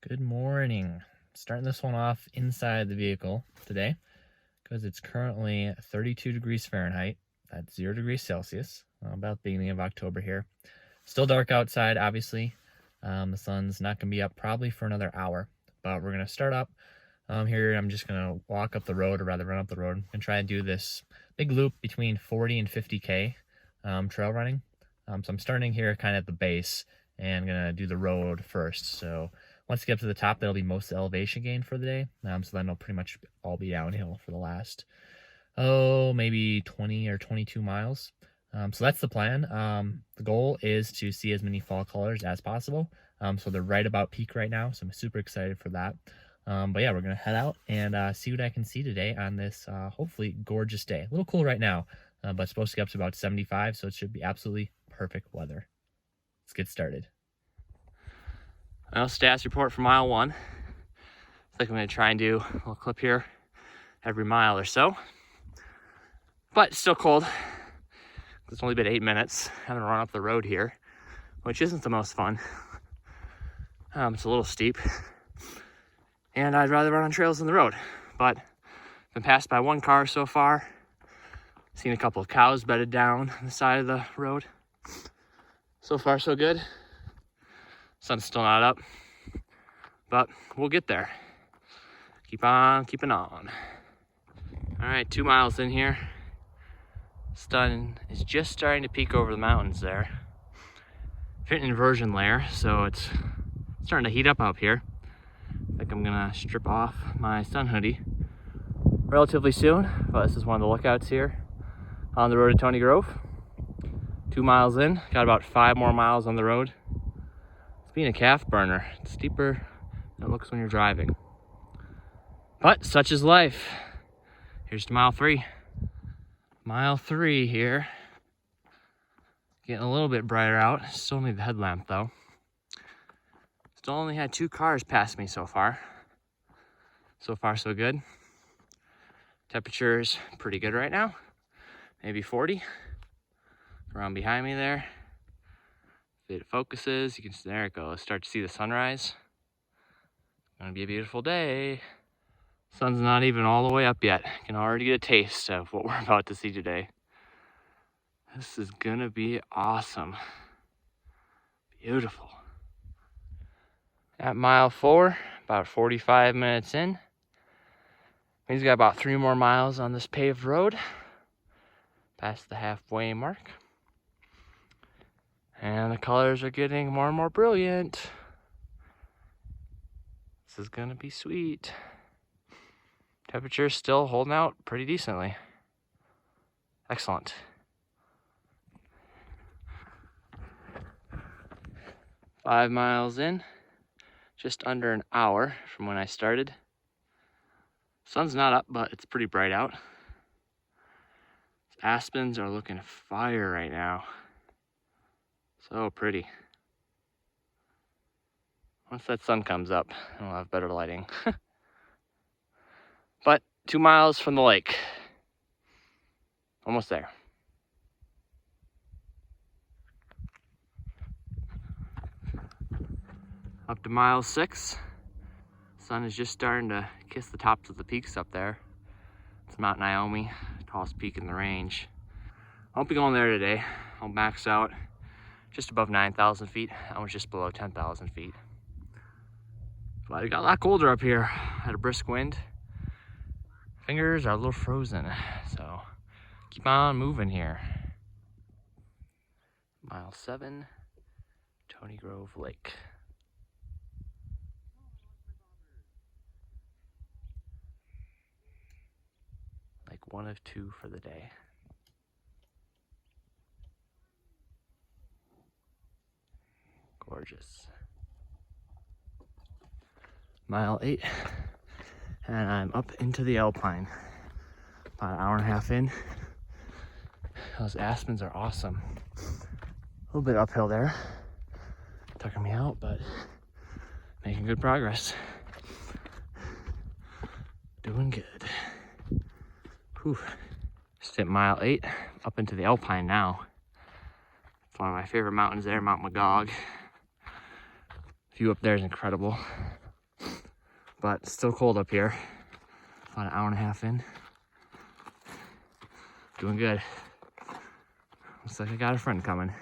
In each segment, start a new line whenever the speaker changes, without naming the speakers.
Good morning. Starting this one off inside the vehicle today because it's currently 32 degrees Fahrenheit. That's 0 degrees Celsius, about the beginning of October here. Still dark outside, obviously. The sun's not going to be up probably for another hour, but we're going to start up here. I'm just going to walk up the road, or rather run up the road, and try and do this big loop between 40 and 50K trail running. So I'm starting here kind of at the base and going to do the road first. So once you get up to the top, that'll be most elevation gain for the day. So then it'll pretty much all be downhill for the last, maybe 20 or 22 miles. So that's the plan. The goal is to see as many fall colors as possible. So they're right about peak right now. So I'm super excited for that. But yeah, we're going to head out and see what I can see today on this hopefully gorgeous day. A little cool right now, but it's supposed to get up to about 75. So it should be absolutely perfect weather. Let's get started.
Well, stats report for mile 1. I think I'm going to try and do a little clip here every mile or so. But it's still cold. It's only been 8 minutes. I haven't run up the road here, which isn't the most fun. It's a little steep. And I'd rather run on trails than the road. But I've been passed by one car so far. Seen a couple of cows bedded down on the side of the road. So far, so good. Sun's still not up, but we'll get there. Keep on keeping on. All right, 2 miles in here. Sun is just starting to peek over the mountains there. Hit an inversion layer, so it's starting to heat up out here. I think I'm gonna strip off my sun hoodie relatively soon, but this is one of the lookouts here on the road to Tony Grove. 2 miles in, got about 5 more miles on the road. Being a calf burner, it's steeper than it looks when you're driving. But such is life. Here's to mile 3. Mile 3 here. Getting a little bit brighter out. Still need the headlamp though. Still only had 2 cars pass me so far. So far so good. Temperature's pretty good right now. Maybe 40. Around behind me there. If it focuses, you can, there it goes, start to see the sunrise. Gonna be a beautiful day. Sun's not even all the way up yet. You can already get a taste of what we're about to see today. This is gonna be awesome. Beautiful. At mile 4, about 45 minutes in. He's got about 3 more miles on this paved road. Past the halfway mark. And the colors are getting more and more brilliant. This is gonna be sweet. Temperature's still holding out pretty decently. Excellent. Five miles in, just under an hour from when I started. Sun's not up, but it's pretty bright out. Aspens are looking fire right now. So pretty. Once that sun comes up, we'll have better lighting. But 2 miles from the lake. Almost there. Up to mile 6. Sun is just starting to kiss the tops of the peaks up there. It's Mount Naomi, tallest peak in the range. I won't be going there today. I'll max out just above 9,000 feet. I was just below 10,000 feet. But it got a lot colder up here. Had a brisk wind. Fingers are a little frozen, so keep on moving here. Mile 7, Tony Grove Lake. Like 1 of 2 for the day. Gorgeous. Mile 8, and I'm up into the Alpine. About an hour and a half in. Those aspens are awesome. A little bit uphill there. Tucking me out, but making good progress. Doing good. Whew. Just hit mile 8, up into the Alpine now. It's one of my favorite mountains there, Mount Magog. View up there is incredible. but still cold up here. About an hour and a half in. Doing good. Looks like I got a friend coming.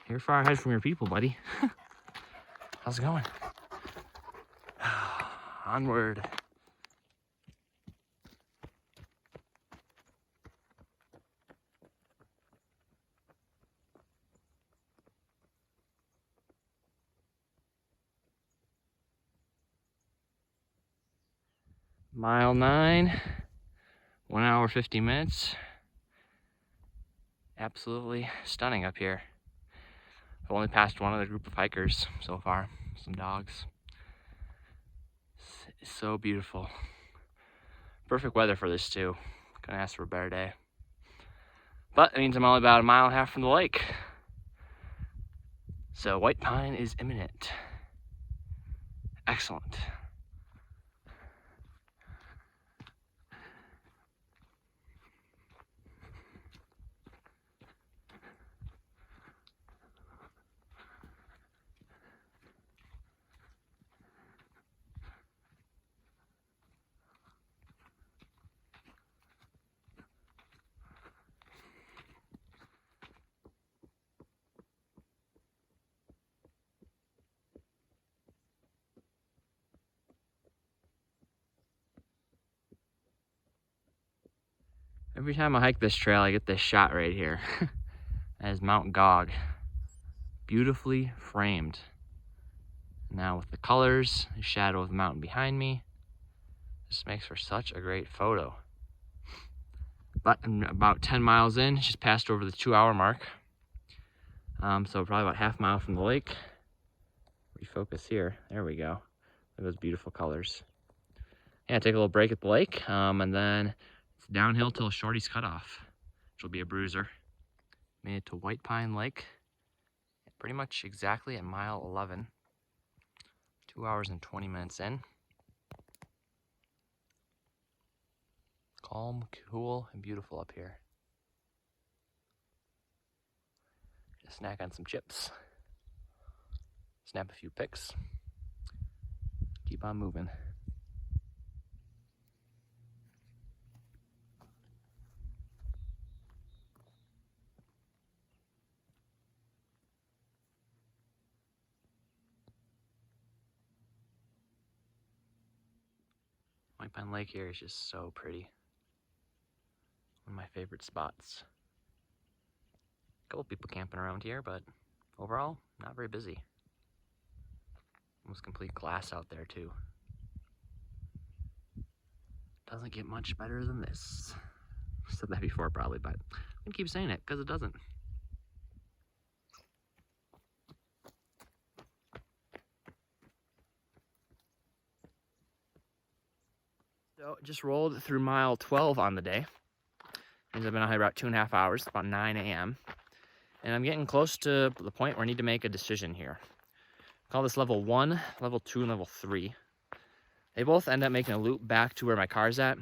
You're far ahead from your people, buddy. How's it going? Onward. Mile 9, 1 hour 50 minutes. Absolutely stunning up here. I've only passed one other group of hikers so far, some dogs. It's so beautiful. Perfect weather for this too. Couldn't ask for a better day. But it means I'm only about 1.5 miles from the lake. So white pine is imminent. Excellent. Every time I hike this trail, I get this shot right here. That is Mount Gog. Beautifully framed. Now with the colors, the shadow of the mountain behind me, this makes for such a great photo. But I'm about 10 miles in, just passed over the 2-hour mark. So probably about 1/2 mile from the lake. Refocus here, there we go. Look at those beautiful colors. Yeah, take a little break at the lake, and then it's downhill till Shorty's Cutoff, which will be a bruiser. Made it to White Pine Lake, pretty much exactly at mile 11. 2 hours and 20 minutes in. Calm, cool, and beautiful up here. Just snack on some chips. Snap a few pics. Keep on moving. White Pine Lake here is just so pretty. One of my favorite spots. A couple people camping around here, but overall, not very busy. Almost complete glass out there too. Doesn't get much better than this. I've said that before probably, but I'm gonna keep saying it because it doesn't. So just rolled through mile 12 on the day. Means I've been on hike about 2.5 hours, about 9 a.m. And I'm getting close to the point where I need to make a decision here. Call this level 1, level 2, and level 3. They both end up making a loop back to where my car's at,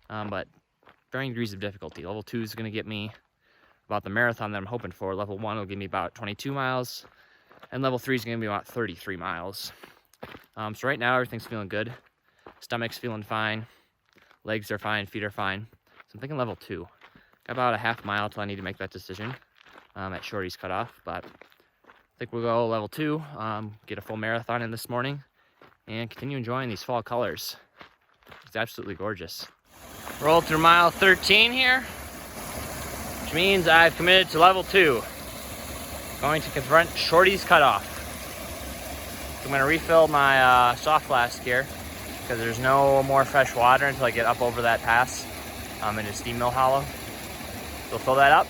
but varying degrees of difficulty. Level 2 is going to get me about the marathon that I'm hoping for. Level 1 will give me about 22 miles, and level 3 is going to be about 33 miles. So right now, everything's feeling good. Stomach's feeling fine. Legs are fine, feet are fine. So I'm thinking level 2. Got about 1/2 mile till I need to make that decision at Shorty's Cutoff, but I think we'll go level 2, get a full marathon in this morning, and continue enjoying these fall colors. It's absolutely gorgeous. Rolled through mile 13 here, which means I've committed to level 2. Going to confront Shorty's Cutoff. So I'm going to refill my soft flask here, because there's no more fresh water until I get up over that pass into Steam Mill Hollow. So we'll fill that up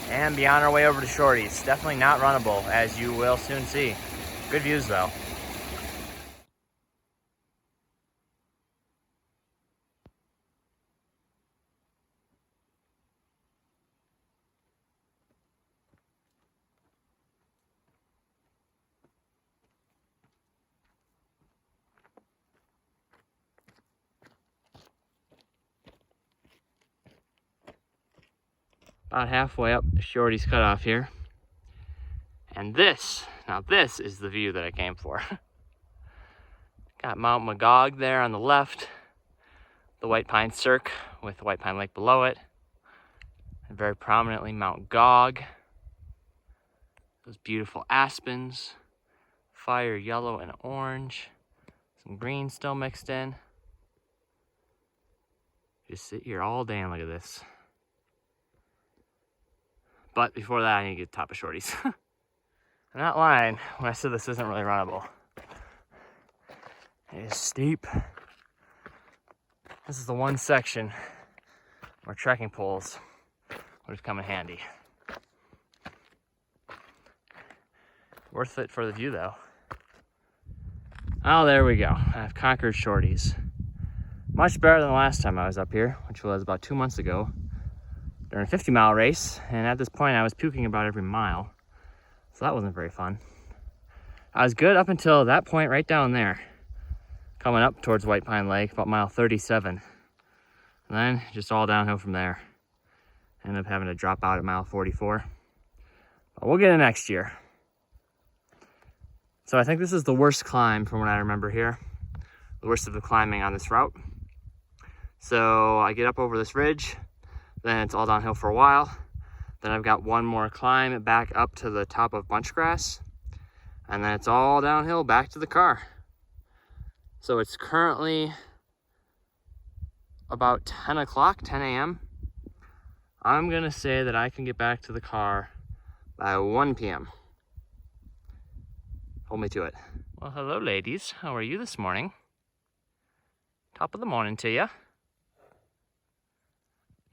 and be on our way over to Shorty's. Definitely not runnable, as you will soon see. Good views though. About halfway up Shorty's Cutoff here. And this Now this is the view that I came for. Got Mount Magog there on the left, the White Pine Cirque with White Pine Lake below it, and very prominently Mount Gog. Those beautiful aspens, fire yellow and orange, some green still mixed in. Just sit here all day and look at this. But before that, I need to get to the top of Shorties. I'm not lying when I said this isn't really runnable. It is steep. This is the one section where trekking poles would have come in handy. Worth it for the view though. Oh, there we go. I've conquered Shorties. Much better than the last time I was up here, which was about 2 months ago during a 50-mile race. And at this point I was puking about every mile. So that wasn't very fun. I was good up until that point right down there. Coming up towards White Pine Lake, about mile 37. And then just all downhill from there. Ended up having to drop out at mile 44. But we'll get it next year. So I think this is the worst climb from what I remember here. The worst of the climbing on this route. So I get up over this ridge, then it's all downhill for a while. Then I've got one more climb back up to the top of Bunchgrass. And then it's all downhill back to the car. So it's currently about 10 o'clock, 10 a.m. I'm gonna say that I can get back to the car by 1 p.m. Hold me to it. Well, hello ladies. How are you this morning? Top of the morning to you.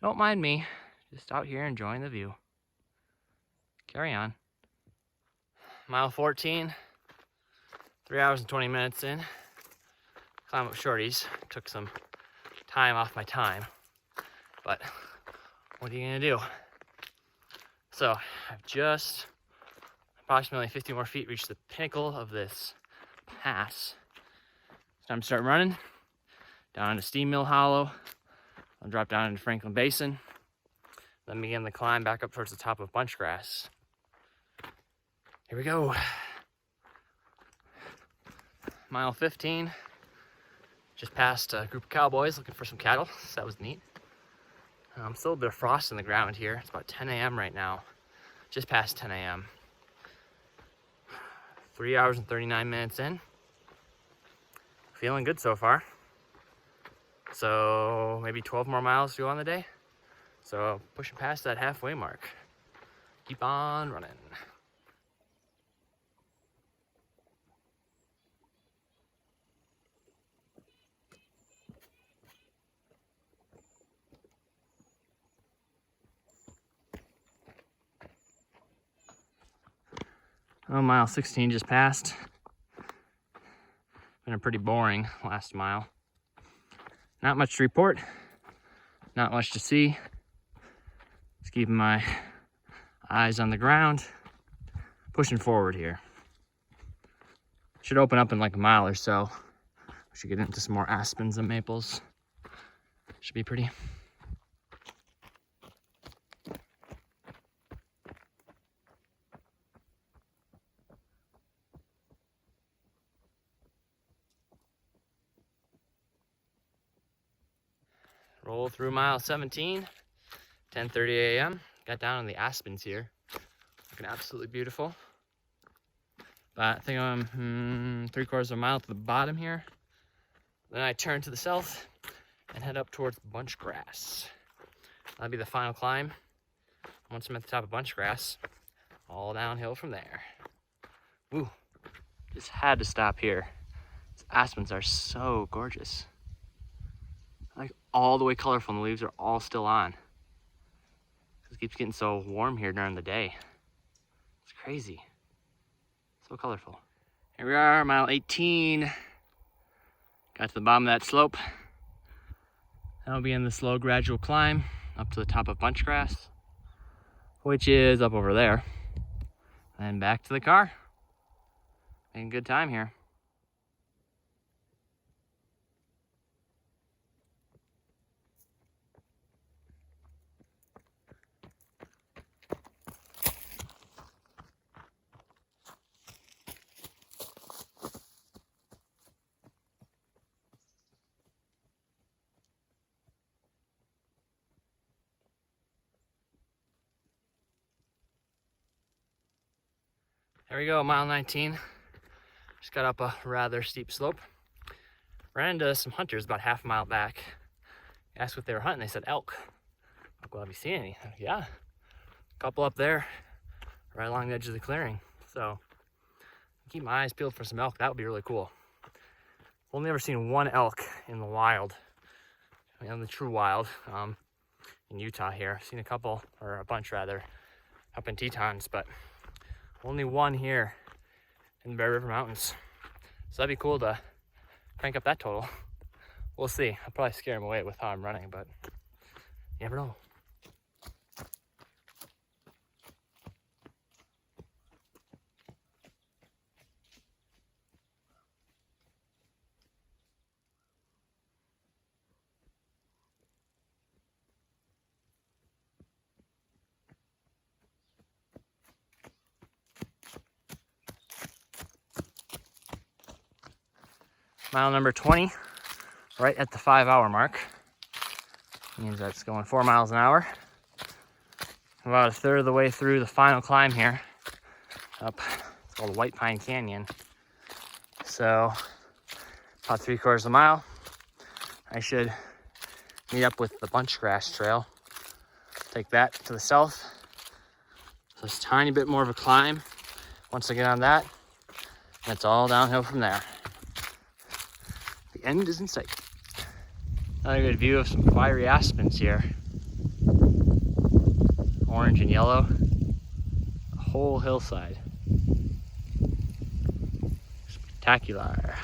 Don't mind me. Just out here enjoying the view. Carry on. Mile 14. 3 hours and 20 minutes in. Climb up Shorties. Took some time off my time. But what are you gonna do? So I've just approximately 50 more feet reached the pinnacle of this pass. It's time to start running down to Steam Mill Hollow. I'll drop down into Franklin Basin. Then begin the climb back up towards the top of Bunchgrass. Here we go. Mile 15. Just passed a group of cowboys looking for some cattle, so that was neat. Still a bit of frost in the ground here. It's about 10 a.m. right now. Just past 10 a.m. 3 hours and 39 minutes in. Feeling good so far. So maybe 12 more miles to go on the day. So pushing past that halfway mark. Keep on running. Oh, mile 16 just passed. Been a pretty boring last mile. Not much to report, not much to see. Just keeping my eyes on the ground, pushing forward here. Should open up in like a mile or so. We should get into some more aspens and maples. Should be pretty. Roll through mile 17, 10:30 a.m. Got down on the aspens here. Looking absolutely beautiful. But I think I'm 3/4 of a mile to the bottom here. Then I turn to the south and head up towards Bunchgrass. That'll be the final climb. Once I'm at the top of Bunchgrass, all downhill from there. Woo, just had to stop here. These aspens are so gorgeous. Like all the way colorful, and the leaves are all still on. It keeps getting so warm here during the day. It's crazy. So colorful. Here we are, mile 18. Got to the bottom of that slope. Now we'll begin the slow, gradual climb up to the top of Bunchgrass, which is up over there. And back to the car. Making good time here. There we go, mile 19. Just got up a rather steep slope. Ran into some hunters about half a mile back. Asked what they were hunting. They said elk. Like, well, have you seen any? Yeah, a couple up there, right along the edge of the clearing. So keep my eyes peeled for some elk. That would be really cool. Only ever seen one elk in the wild, in the true wild, in Utah here. I've seen a couple, or a bunch rather, up in Tetons, but only one here in the Bear River Mountains. So that'd be cool to crank up that total. We'll see. I'll probably scare him away with how I'm running, but you never know. Mile number 20, right at the 5-hour mark. Means that's going 4 miles an hour. About a third of the way through the final climb here. Up, it's called White Pine Canyon. So, about 3/4 of a mile. I should meet up with the Bunchgrass Trail. Take that to the south. So it's a tiny bit more of a climb. Once I get on that, it's all downhill from there. The end is in sight. Another good view of some fiery aspens here. Orange and yellow. A whole hillside. Spectacular.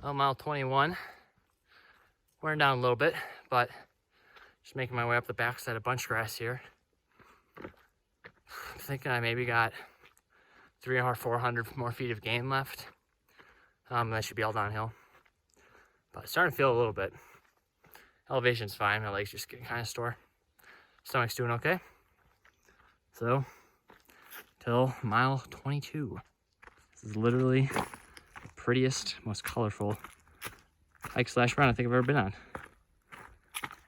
Well, mile 21, wearing down a little bit, but just making my way up the backside of Bunchgrass here. I'm thinking I maybe got 300 or 400 more feet of gain left. That should be all downhill, but starting to feel a little bit. Elevation's fine, my legs just getting kind of sore. Stomach's doing okay. So, till mile 22. This is literally prettiest, most colorful hike/run I think I've ever been on.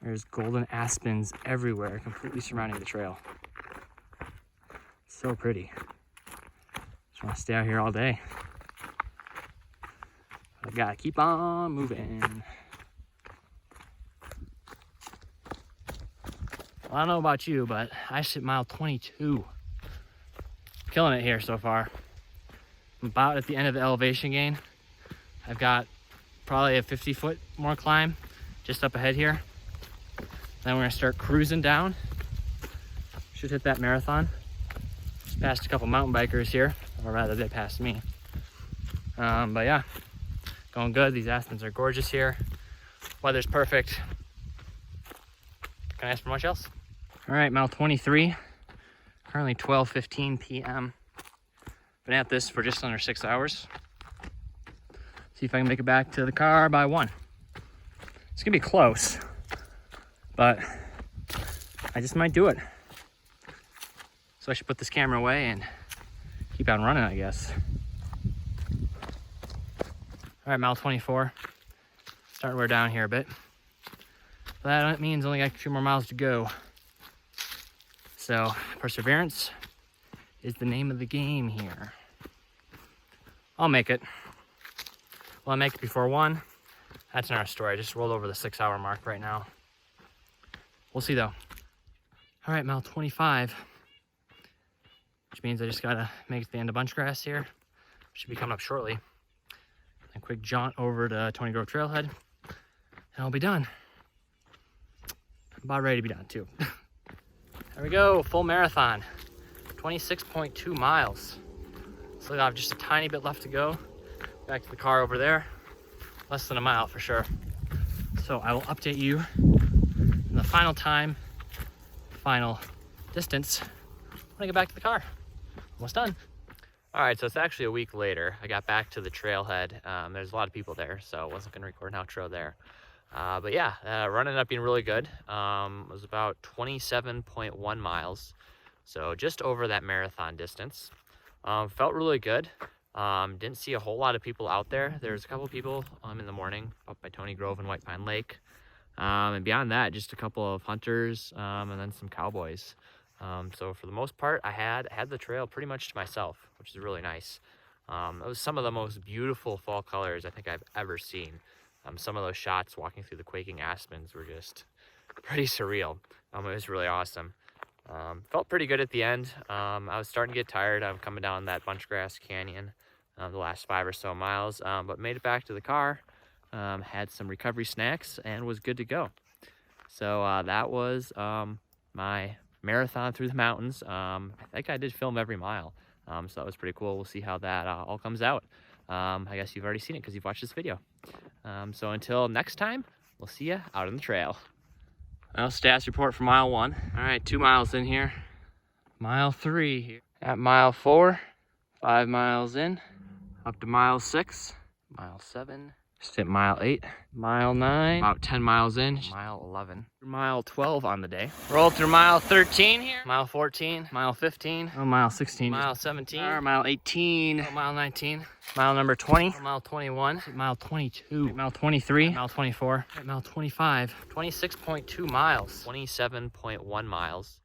There's golden aspens everywhere, completely surrounding the trail. So pretty. Just want to stay out here all day. I've got to keep on moving. Well, I don't know about you, but I just hit mile 22. Killing it here so far. I'm about at the end of the elevation gain. I've got probably a 50-foot more climb just up ahead here. Then we're gonna start cruising down. Should hit that marathon. Just passed a couple mountain bikers here, or rather they passed me. But yeah, going good. These aspens are gorgeous here. Weather's perfect. Can I ask for much else? All right, mile 23. Currently 12:15 p.m. Been at this for just under 6 hours. See if I can make it back to the car by 1. It's gonna be close, but I just might do it. So I should put this camera away and keep on running, I guess. All right, mile 24. Starting to wear down here a bit. But that means only got a few more miles to go. So perseverance is the name of the game here. I'll make it. Will I make it before 1? That's another story. I just rolled over the 6-hour mark right now. We'll see though. All right, mile 25, which means I just gotta make it to the end of Bunchgrass here. Should be coming up shortly. A quick jaunt over to Tony Grove Trailhead, and I'll be done. I'm about ready to be done too. There we go, full marathon. 26.2 miles. So I have just a tiny bit left to go. Back to the car over there. Less than a mile for sure. So I will update you in the final time, final distance when I get back to the car. Almost done. All right, so it's actually a week later. I got back to the trailhead. There's a lot of people there, so I wasn't gonna record an outro there. But yeah, run ended up being really good. It was about 27.1 miles. So just over that marathon distance. Felt really good. Didn't see a whole lot of people out there. There's a couple people in the morning up by Tony Grove and White Pine Lake. And beyond that, just a couple of hunters and then some cowboys. So for the most part, I had the trail pretty much to myself, which is really nice. It was some of the most beautiful fall colors I think I've ever seen. Some of those shots walking through the quaking aspens were just pretty surreal. It was really awesome. Felt pretty good at the end. I was starting to get tired. I'm coming down that Bunchgrass Canyon the last 5 or so miles, but made it back to the car, had some recovery snacks, and was good to go. So that was my marathon through the mountains. I think I did film every mile, so that was pretty cool. We'll see how that all comes out. I guess you've already seen it because you've watched this video. So until next time, we'll see you out on the trail. Well, stats report for mile 1. All right, 2 miles in here. Mile 3 here. At mile 4, 5 miles in. Up to mile 6, mile 7. Just hit mile 8, mile 9. About 10 miles in. Mile 11. Mile 12 on the day. Roll through mile 13 here. Mile 14, mile 15. Oh, mile 16. Mile 17. Mile 18. Oh, mile 19. Mile number 20. Oh, mile 21. Mile 22. Mile 23. Mile 24. Mile 25. 26.2 miles. 27.1 miles.